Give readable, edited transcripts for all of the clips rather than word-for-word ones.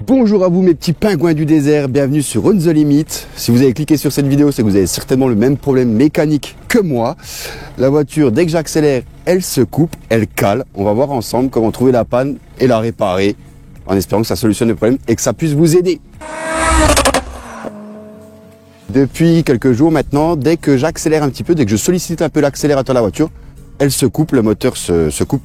Bonjour à vous mes petits pingouins du désert, bienvenue sur On The Limit. Si vous avez cliqué sur cette vidéo, c'est que vous avez certainement le même problème mécanique que moi. La voiture, dès que j'accélère, elle se coupe, elle cale. On va voir ensemble comment trouver la panne et la réparer, en espérant que ça solutionne le problème et que ça puisse vous aider. Depuis quelques jours maintenant, dès que j'accélère un petit peu, dès que je sollicite un peu l'accélérateur de la voiture, elle se coupe, le moteur se coupe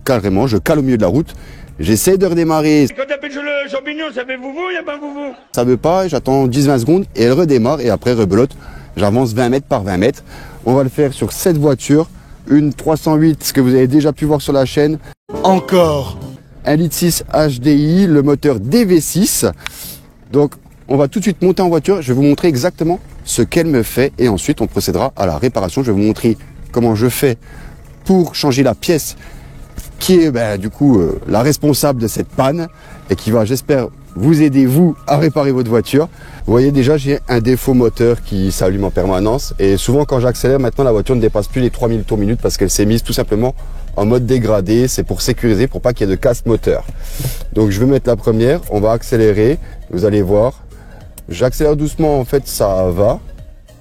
carrément, je cale au milieu de la route. J'essaie de redémarrer. Quand t'appelles sur le champignon, ça fait vouvou, il n'y a pas vouvou. Ça veut pas, j'attends 10-20 secondes et elle redémarre et après rebelote. J'avance 20 mètres par 20 mètres. On va le faire sur cette voiture. Une 308, ce que vous avez déjà pu voir sur la chaîne. Encore. 1.6 HDI, le moteur DV6. Donc, on va tout de suite monter en voiture. Je vais vous montrer exactement ce qu'elle me fait et ensuite on procédera à la réparation. Je vais vous montrer comment je fais pour changer la pièce qui est la responsable de cette panne et qui va, j'espère, vous aider, vous, à réparer votre voiture. Vous voyez déjà, j'ai un défaut moteur qui s'allume en permanence et souvent quand j'accélère, maintenant la voiture ne dépasse plus les 3000 tours minute parce qu'elle s'est mise tout simplement en mode dégradé. C'est pour sécuriser, pour pas qu'il y ait de casse moteur. Donc je vais mettre la première, on va accélérer, vous allez voir. J'accélère doucement, en fait, ça va.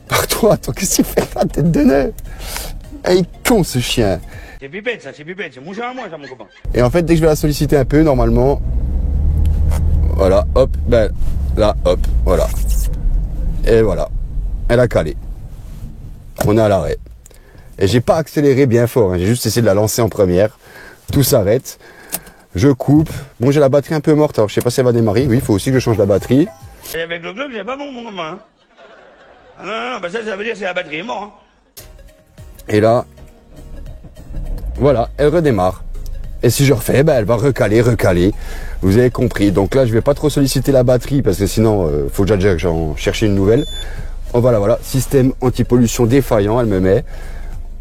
Par toi, attends, qu'est-ce qu'il fait la tête de nœud? Il est con ce chien. C'est pipette, ça, c'est pipette. C'est mon chat à moi, ça, mon copain. Et en fait, dès que je vais la solliciter un peu, normalement, voilà, hop, ben là, hop, voilà. Et voilà, elle a calé. On est à l'arrêt. Et j'ai pas accéléré bien fort, hein. J'ai juste essayé de la lancer en première. Tout s'arrête. Je coupe. Bon, j'ai la batterie un peu morte, alors je sais pas si elle va démarrer. Oui, il faut aussi que je change la batterie. Et avec le club, c'est pas bon, mon copain. Hein. Ah non, bah ça veut dire que la batterie est morte. Hein. Et là, voilà, elle redémarre. Et si je refais, elle va recaler. Vous avez compris. Donc là, je vais pas trop solliciter la batterie parce que sinon, faut déjà que j'en cherche une nouvelle. Oh, voilà, système anti-pollution défaillant, elle me met.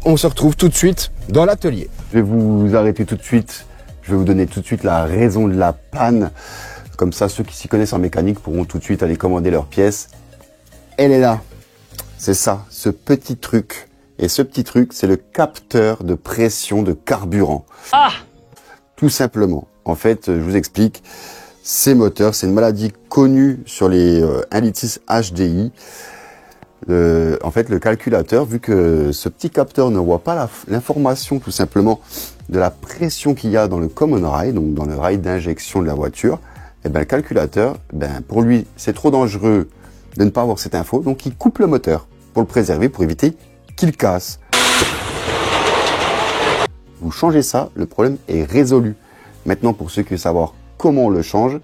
On se retrouve tout de suite dans l'atelier. Je vais vous arrêter tout de suite. Je vais vous donner tout de suite la raison de la panne. Comme ça, ceux qui s'y connaissent en mécanique pourront tout de suite aller commander leurs pièces. Elle est là. C'est ça, ce petit truc. Et ce petit truc, c'est le capteur de pression de carburant. Ah! Tout simplement. En fait, je vous explique. Ces moteurs, c'est une maladie connue sur les 1.6 HDI. En fait, le calculateur, vu que ce petit capteur ne voit pas l'information tout simplement de la pression qu'il y a dans le common rail, donc dans le rail d'injection de la voiture, et le calculateur, pour lui, c'est trop dangereux de ne pas avoir cette info, donc il coupe le moteur pour le préserver, pour éviter qu'il casse. Vous changez ça, le problème est résolu. Maintenant, pour ceux qui veulent savoir comment on le change,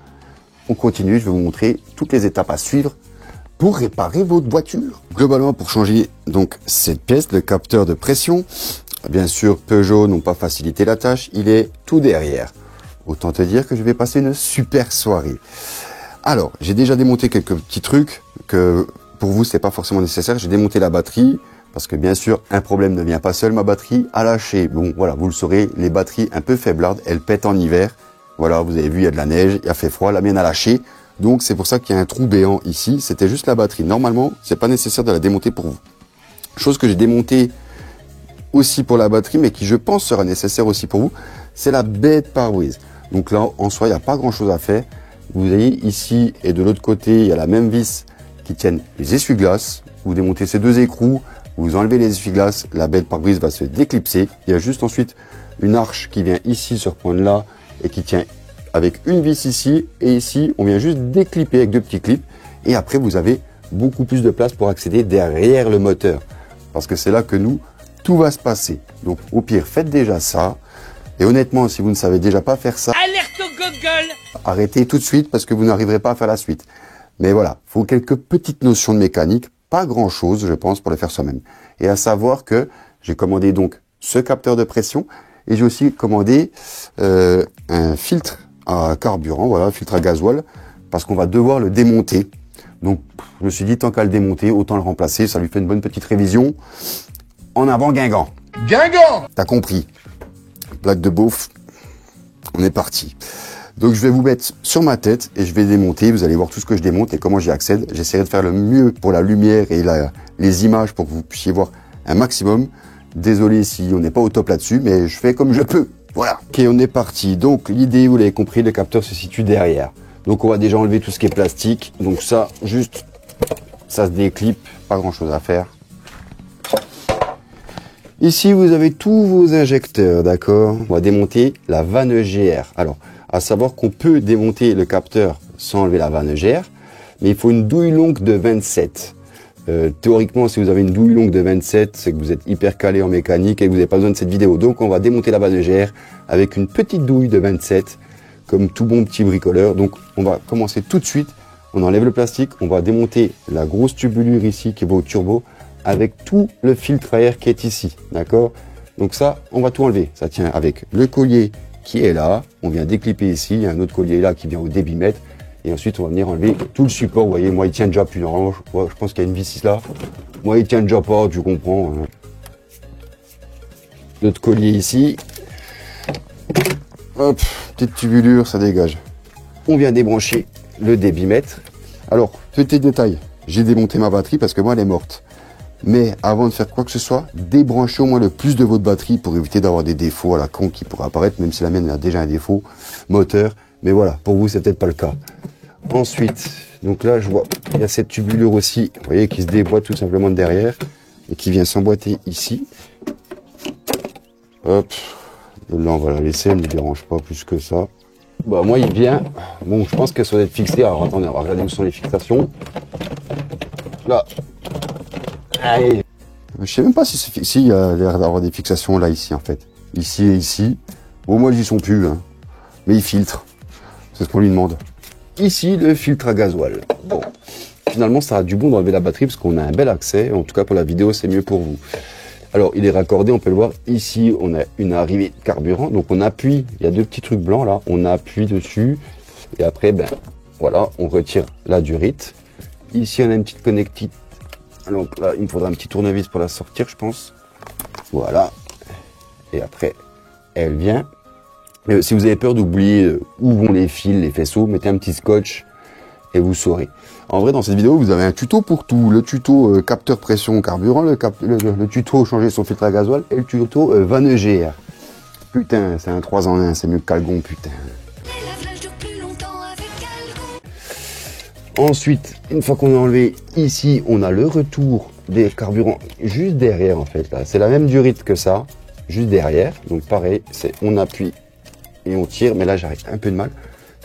on continue, je vais vous montrer toutes les étapes à suivre pour réparer votre voiture. Globalement, pour changer donc cette pièce, le capteur de pression, bien sûr, Peugeot n'ont pas facilité la tâche, il est tout derrière. Autant te dire que je vais passer une super soirée. Alors, j'ai déjà démonté quelques petits trucs que pour vous, c'est pas forcément nécessaire. J'ai démonté la batterie parce que bien sûr, un problème ne vient pas seul. Ma batterie a lâché. Bon, voilà, vous le saurez, les batteries un peu faiblardes, elles pètent en hiver. Voilà, vous avez vu, il y a de la neige, il a fait froid, la mienne a lâché. Donc, c'est pour ça qu'il y a un trou béant ici. C'était juste la batterie. Normalement, c'est pas nécessaire de la démonter pour vous. Chose que j'ai démontée aussi pour la batterie, mais qui je pense sera nécessaire aussi pour vous, c'est la baie de pare-brise. Donc là, en soi, il n'y a pas grand chose à faire. Vous voyez ici et de l'autre côté, il y a la même vis qui tiennent les essuie-glaces. Vous démontez ces deux écrous, vous enlevez les essuie-glaces, la baie de pare-brise va se déclipser. Il y a juste ensuite une arche qui vient ici sur ce point-là et qui tient avec une vis ici. Et ici, on vient juste déclipper avec deux petits clips. Et après, vous avez beaucoup plus de place pour accéder derrière le moteur. Parce que c'est là que tout va se passer. Donc au pire, faites déjà ça. Et honnêtement, si vous ne savez déjà pas faire ça, alerte au Google, arrêtez tout de suite parce que vous n'arriverez pas à faire la suite. Mais voilà, il faut quelques petites notions de mécanique, pas grand chose, je pense, pour le faire soi-même. Et à savoir que j'ai commandé donc ce capteur de pression et j'ai aussi commandé un filtre à carburant, voilà, un filtre à gasoil, parce qu'on va devoir le démonter. Donc, je me suis dit, tant qu'à le démonter, autant le remplacer, ça lui fait une bonne petite révision. En avant, Guingamp. Guingamp! T'as compris. Plaque de beauf, on est parti. Donc je vais vous mettre sur ma tête et je vais démonter, vous allez voir tout ce que je démonte et comment j'y accède. J'essaierai de faire le mieux pour la lumière et les images pour que vous puissiez voir un maximum. Désolé si on n'est pas au top là-dessus, mais je fais comme je peux. Voilà. Ok, on est parti. Donc l'idée, vous l'avez compris, le capteur se situe derrière. Donc on va déjà enlever tout ce qui est plastique. Donc ça, juste, ça se déclipe, pas grand chose à faire. Ici, vous avez tous vos injecteurs, d'accord? On va démonter la vanne EGR. Alors, à savoir qu'on peut démonter le capteur sans enlever la vanne EGR, mais il faut une douille longue de 27. Théoriquement, si vous avez une douille longue de 27, c'est que vous êtes hyper calé en mécanique et que vous n'avez pas besoin de cette vidéo. Donc, on va démonter la vanne EGR avec une petite douille de 27, comme tout bon petit bricoleur. Donc, on va commencer tout de suite. On enlève le plastique, on va démonter la grosse tubulure ici qui va au turbo, avec tout le filtre à air qui est ici, d'accord? Donc ça, on va tout enlever. Ça tient avec le collier qui est là, on vient déclipper ici, il y a un autre collier là qui vient au débitmètre, et ensuite on va venir enlever tout le support. Vous voyez, moi il tient déjà plus, normalement, je pense qu'il y a une vis là. Moi il tient déjà pas, tu comprends. Hein. L'autre collier ici. Hop, petite tubulure, ça dégage. On vient débrancher le débitmètre. Alors, petit détail, j'ai démonté ma batterie parce que moi elle est morte. Mais avant de faire quoi que ce soit, débranchez au moins le plus de votre batterie pour éviter d'avoir des défauts à la con qui pourraient apparaître, même si la mienne a déjà un défaut moteur. Mais voilà, pour vous, c'est peut-être pas le cas. Ensuite, donc là, je vois, il y a cette tubulure aussi, vous voyez, qui se déboîte tout simplement de derrière et qui vient s'emboîter ici. Hop, là, on va la laisser, elle ne me dérange pas plus que ça. Bah, moi, il vient, bon, je pense qu'elle doit être fixée. Alors, attendez, on va regarder où sont les fixations. Là. Allez. Je sais même pas si c'est fixé, il y a l'air d'avoir des fixations là, ici, en fait. Ici et ici. Au moins, ils y sont plus, hein. Mais il filtre. C'est ce qu'on lui demande. Ici, le filtre à gasoil. Bon. Finalement, ça a du bon d'enlever la batterie parce qu'on a un bel accès. En tout cas, pour la vidéo, c'est mieux pour vous. Alors, il est raccordé, on peut le voir. Ici, on a une arrivée de carburant. Donc, on appuie. Il y a deux petits trucs blancs là. On appuie dessus. Et après, ben, voilà, on retire la durite. Ici, on a une petite connectique. Donc là, il me faudra un petit tournevis pour la sortir, je pense. Voilà. Et après, elle vient. Si vous avez peur d'oublier où vont les fils, les faisceaux, mettez un petit scotch et vous saurez. En vrai, dans cette vidéo, vous avez un tuto pour tout. Le tuto capteur pression carburant, le tuto changer son filtre à gasoil et le tuto vanne EGR. Putain, c'est un 3 en 1, c'est mieux que Calgon, putain. Ensuite, une fois qu'on a enlevé ici, on a le retour des carburants juste derrière en fait. Là, c'est la même durite que ça, juste derrière. Donc pareil, c'est on appuie et on tire. Mais là, j'arrive un peu de mal.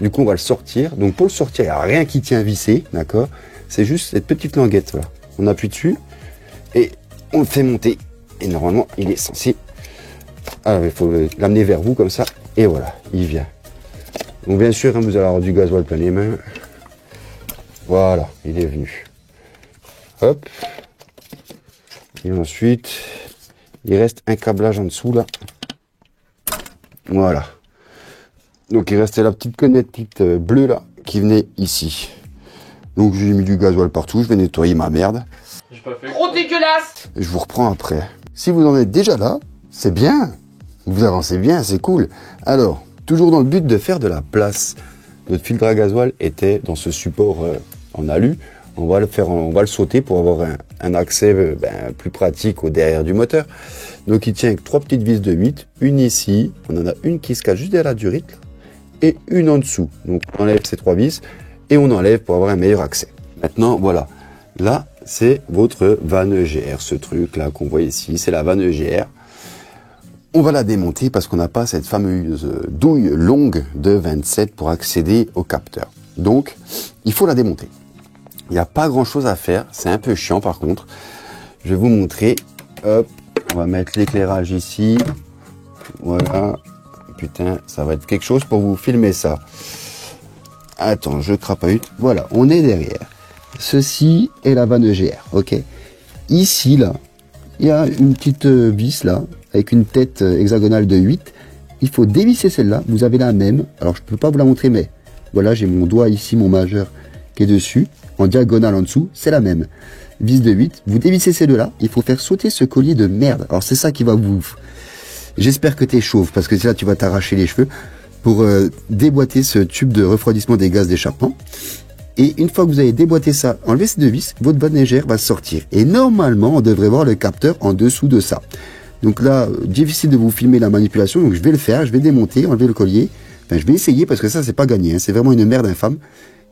Du coup, on va le sortir. Donc pour le sortir, il n'y a rien qui tient vissé, d'accord? C'est juste cette petite languette là. On appuie dessus et on le fait monter. Et normalement, il est censé. Alors, il faut l'amener vers vous comme ça. Et voilà, il vient. Donc bien sûr, hein, vous allez avoir du gasoil plein les mains. Voilà, il est venu. Hop. Et ensuite, il reste un câblage en dessous, là. Voilà. Donc, il restait la petite connectique bleue, là, qui venait ici. Donc, j'ai mis du gasoil partout. Je vais nettoyer ma merde. J'ai pas fait. Trop dégueulasse! Je vous reprends après. Si vous en êtes déjà là, c'est bien. Vous avancez bien, c'est cool. Alors, toujours dans le but de faire de la place. Notre filtre à gasoil était dans ce support en alu. On va le sauter pour avoir un accès plus pratique au derrière du moteur. Donc il tient avec 3 petites vis de 8, une ici, on en a une qui se cache juste derrière la durite et une en dessous. Donc on enlève ces 3 vis et on enlève pour avoir un meilleur accès. Maintenant voilà, là c'est votre vanne EGR, ce truc là qu'on voit ici, c'est la vanne EGR. On va la démonter parce qu'on n'a pas cette fameuse douille longue de 27 pour accéder au capteur. Donc, il faut la démonter. Il n'y a pas grand chose à faire. C'est un peu chiant par contre. Je vais vous montrer. Hop, on va mettre l'éclairage ici. Voilà. Putain, ça va être quelque chose pour vous filmer ça. Attends, je crapahute. Voilà, on est derrière. Ceci est la vanne EGR, ok? Ici, là, il y a une petite vis là, avec une tête hexagonale de 8. Il faut dévisser celle-là. Vous avez la même. Alors, je ne peux pas vous la montrer, mais voilà, j'ai mon doigt ici, mon majeur, qui est dessus. En diagonale en dessous, c'est la même. Vis de 8. Vous dévissez ces deux-là. Il faut faire sauter ce collier de merde. Alors, c'est ça qui va vous... J'espère que t'es chauve, parce que là, tu vas t'arracher les cheveux pour déboîter ce tube de refroidissement des gaz d'échappement. Et une fois que vous avez déboîté ça, enlevez ces deux vis, votre vanne EGR va sortir. Et normalement, on devrait voir le capteur en dessous de ça. Donc là, difficile de vous filmer la manipulation, donc je vais le faire, je vais démonter, enlever le collier, Enfin, je vais essayer parce que ça, c'est pas gagné. Hein. C'est vraiment une merde infâme.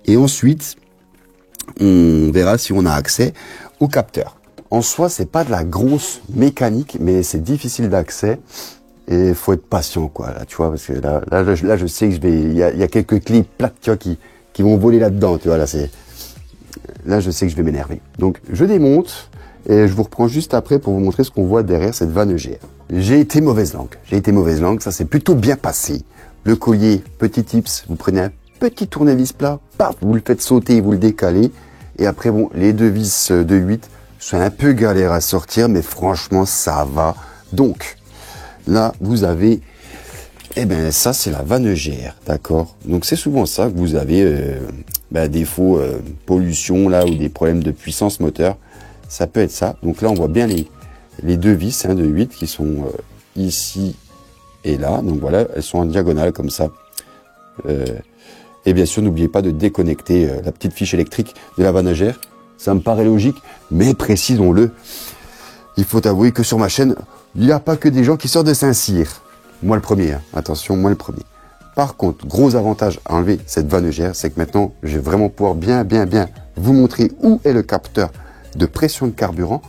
Et ensuite, on verra si on a accès au capteur. En soi, c'est pas de la grosse mécanique, mais c'est difficile d'accès. Et faut être patient, quoi, là, tu vois, parce que là, je sais que il y a quelques clés plates, tu vois, qui vont voler là-dedans, tu vois, là, je sais que je vais m'énerver. Donc, je démonte, et je vous reprends juste après pour vous montrer ce qu'on voit derrière cette vanne GR. J'ai été mauvaise langue, ça s'est plutôt bien passé. Le collier, petit tips, vous prenez un petit tournevis plat, paf, vous le faites sauter, vous le décalez, et après, bon, les deux vis de 8 sont un peu galères à sortir, mais franchement, ça va. Donc, là, vous avez, ça, c'est la vanne GR, d'accord? Donc, c'est souvent ça que vous avez, défaut, pollution, là, ou des problèmes de puissance moteur. Ça peut être ça. Donc là, on voit bien les deux vis, de 8 qui sont ici et là. Donc voilà, elles sont en diagonale, comme ça. Et bien sûr, n'oubliez pas de déconnecter la petite fiche électrique de la vanne GR. Ça me paraît logique, mais précisons-le. Il faut avouer que sur ma chaîne, il n'y a pas que des gens qui sortent de Saint-Cyr. Moi le premier, hein. Attention, moi le premier. Par contre, gros avantage à enlever cette vanne GR, c'est que maintenant, je vais vraiment pouvoir bien vous montrer où est le capteur de pression de carburant.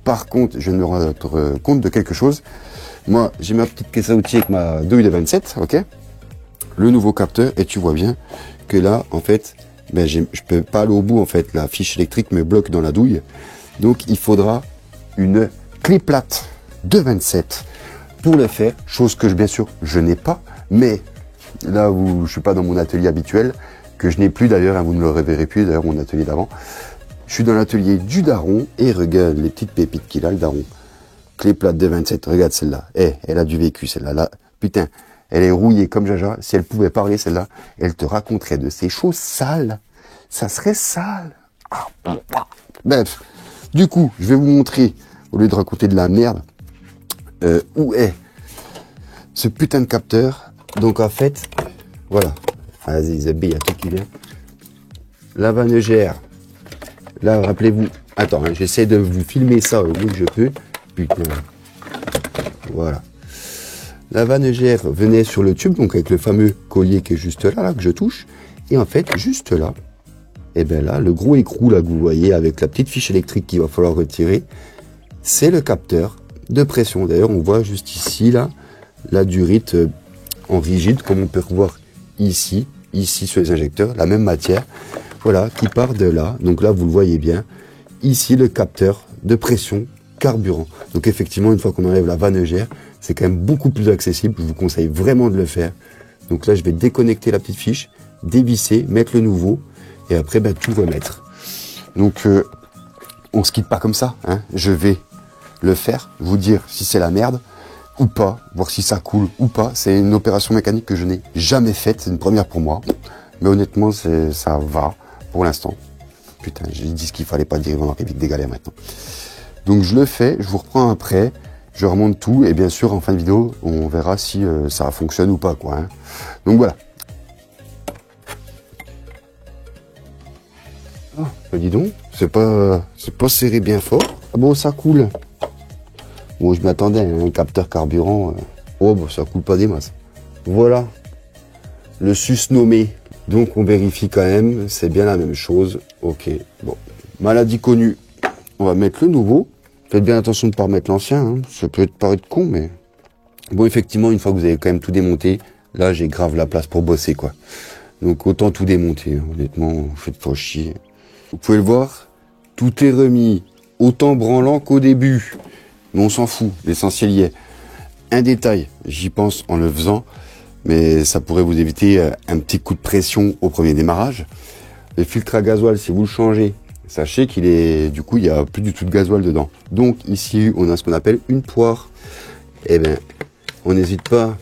Par contre, je vais me rendre compte de quelque chose. Moi, j'ai ma petite caisse à outils avec ma douille de 27, ok? Le nouveau capteur, et tu vois bien que là, en fait, je peux pas aller au bout, en fait. La fiche électrique me bloque dans la douille. Donc, il faudra une clé plate de 27 pour le faire, chose que bien sûr je n'ai pas, mais là où je suis pas dans mon atelier habituel, que je n'ai plus d'ailleurs, hein, vous ne le reverrez plus d'ailleurs, mon atelier d'avant. Je suis dans l'atelier du daron et regarde les petites pépites qu'il a, le daron. Clé plate de 27, regarde celle-là. Elle a du vécu celle-là. Là, putain, elle est rouillée comme Jaja. Si elle pouvait parler celle-là, elle te raconterait de ces choses sales. Ça serait sale. Bref, du coup, je vais vous montrer, au lieu de raconter de la merde, où est ce putain de capteur. Donc en fait, voilà. Vas-y, Zebé, il y a tout qui vient. La vanne GR. Là, rappelez-vous. Attends, hein, j'essaie de vous filmer ça au mieux que je peux. Putain. Voilà. La vanne GR venait sur le tube, donc avec le fameux collier qui est juste là, que je touche. Et en fait, juste là, là, le gros écrou là que vous voyez avec la petite fiche électrique qu'il va falloir retirer, c'est le capteur de pression. D'ailleurs, on voit juste ici, là, la durite en rigide, comme on peut revoir ici sur les injecteurs, la même matière, voilà, qui part de là. Donc là, vous le voyez bien, ici, le capteur de pression carburant. Donc effectivement, une fois qu'on enlève la vanne GR, c'est quand même beaucoup plus accessible. Je vous conseille vraiment de le faire. Donc là, je vais déconnecter la petite fiche, dévisser, mettre le nouveau, et après, tout remettre. Donc, on se quitte pas comme ça, hein. Je vais le faire, vous dire si c'est la merde ou pas, voir si ça coule ou pas. C'est une opération mécanique que je n'ai jamais faite, c'est une première pour moi. Mais honnêtement, ça va pour l'instant. Putain, j'ai dit ce qu'il fallait pas dire, il va m'arriver des galères maintenant. Donc je le fais, je vous reprends après, je remonte tout, et bien sûr, en fin de vidéo, on verra si ça fonctionne ou pas, quoi, hein. Donc voilà. Oh, dis donc, c'est pas serré bien fort. Ah bon, ça coule. Bon, je m'attendais à un capteur carburant. Oh, bon, ça coule pas des masses. Voilà. Le susnommé. Donc, on vérifie quand même. C'est bien la même chose. Ok. Bon. Maladie connue. On va mettre le nouveau. Faites bien attention de ne pas remettre l'ancien, hein. Ça peut paraître con, mais... Bon, effectivement, une fois que vous avez quand même tout démonté, là, j'ai grave la place pour bosser, quoi. Donc, autant tout démonter, hein. Honnêtement, vous faites pas chier. Vous pouvez le voir, tout est remis, autant branlant qu'au début. Mais on s'en fout, l'essentiel y est. Un détail, j'y pense en le faisant, mais ça pourrait vous éviter un petit coup de pression au premier démarrage. Le filtre à gasoil, si vous le changez, sachez qu'il est, du coup, il n'y a plus du tout de gasoil dedans. Donc ici, on a ce qu'on appelle une poire. On n'hésite pas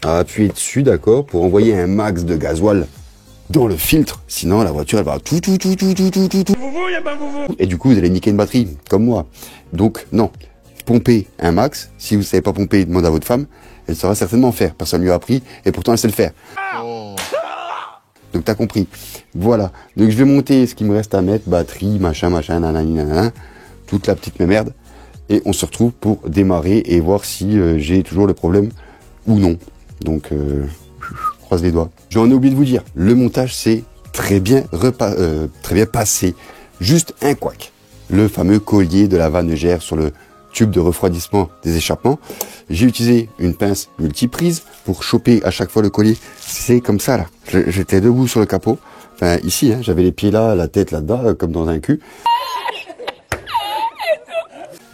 à appuyer dessus, d'accord, pour envoyer un max de gasoil dans le filtre, sinon la voiture elle va tout. Et du coup vous allez niquer une batterie, comme moi. Donc non, pompez un max. Si vous savez pas pomper, demandez à votre femme, elle saura certainement faire. Personne lui a appris, et pourtant elle sait le faire. Donc t'as compris. Voilà. Donc je vais monter ce qu'il me reste à mettre, batterie, machin, nanana, toute la petite merde. Et on se retrouve pour démarrer et voir si j'ai toujours le problème ou non. Donc croise les doigts. J'en ai oublié de vous dire, le montage c'est très bien passé. Juste un couac. Le fameux collier de la Vanegère sur le tube de refroidissement des échappements. J'ai utilisé une pince multiprise pour choper à chaque fois le collier. C'est comme ça là. J'étais debout sur le capot. Enfin ici, hein, j'avais les pieds là, la tête là-dedans, comme dans un cul.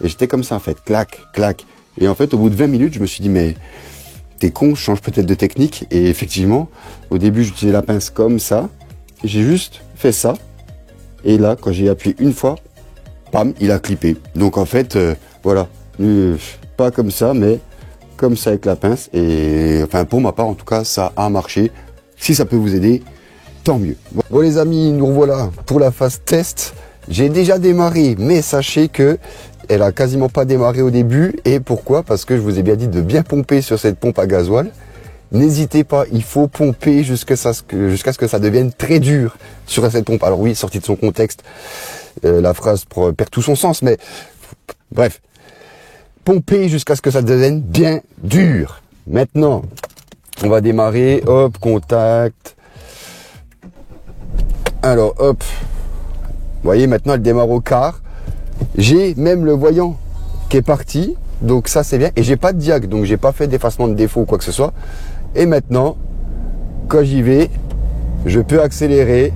Et j'étais comme ça en fait, clac, clac. Et en fait, au bout de 20 minutes, je me suis dit, mais t'es con, je change peut-être de technique. Et effectivement, au début, j'utilisais la pince comme ça. Et j'ai juste fait ça. Et là, quand j'ai appuyé une fois, pam, il a clippé. Donc en fait, voilà. Pas comme ça, mais comme ça avec la pince. Et enfin, pour ma part, en tout cas, ça a marché. Si ça peut vous aider, tant mieux. Bon les amis, nous revoilà pour la phase test. J'ai déjà démarré, mais sachez que elle a quasiment pas démarré au début. Et pourquoi? Parce que je vous ai bien dit de bien pomper sur cette pompe à gasoil. N'hésitez pas, il faut pomper jusqu'à ce que ça devienne très dur sur cette pompe. Alors oui, sorti de son contexte, la phrase perd tout son sens, mais bref. Pomper jusqu'à ce que ça devienne bien dur. Maintenant, on va démarrer. Hop, contact. Alors, hop. Vous voyez, maintenant, elle démarre au quart. J'ai même le voyant qui est parti. Donc ça, c'est bien. Et j'ai pas de diag. Donc, j'ai pas fait d'effacement de défaut ou quoi que ce soit. Et maintenant, quand j'y vais, je peux accélérer.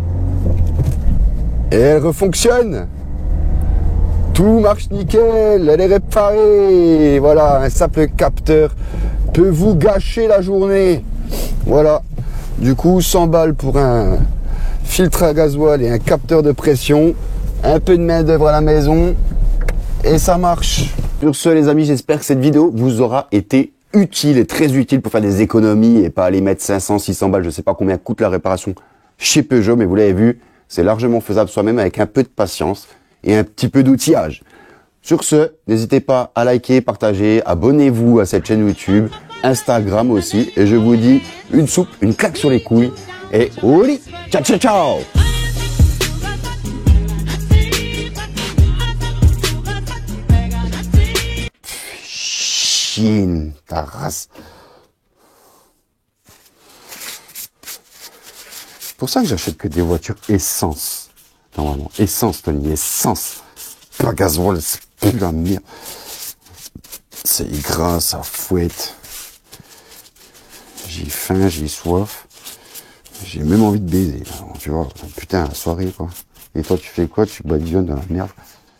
Et elle refonctionne. Tout marche nickel, elle est réparée. Voilà, un simple capteur peut vous gâcher la journée. Voilà. Du coup, 100 balles pour un filtre à gasoil et un capteur de pression. Un peu de main d'œuvre à la maison. Et ça marche. Sur ce, les amis, j'espère que cette vidéo vous aura été utile et très utile pour faire des économies et pas aller mettre 500, 600 balles. Je sais pas combien coûte la réparation chez Peugeot, mais vous l'avez vu, c'est largement faisable soi-même avec un peu de patience et un petit peu d'outillage. Sur ce, n'hésitez pas à liker, partager, abonnez-vous à cette chaîne YouTube, Instagram aussi, et je vous dis une soupe, une claque sur les couilles, et au lit. Ciao, ciao, ciao. Chine, ta race. C'est pour ça que j'achète que des voitures essence. Normalement, essence, Tony, essence. Pas gasoil, c'est plus la merde. C'est gras, ça fouette. J'ai faim, j'ai soif. J'ai même envie de baiser. Là, tu vois, putain, la soirée, quoi. Et toi, tu fais quoi? Tu badigeonnes dans la merde.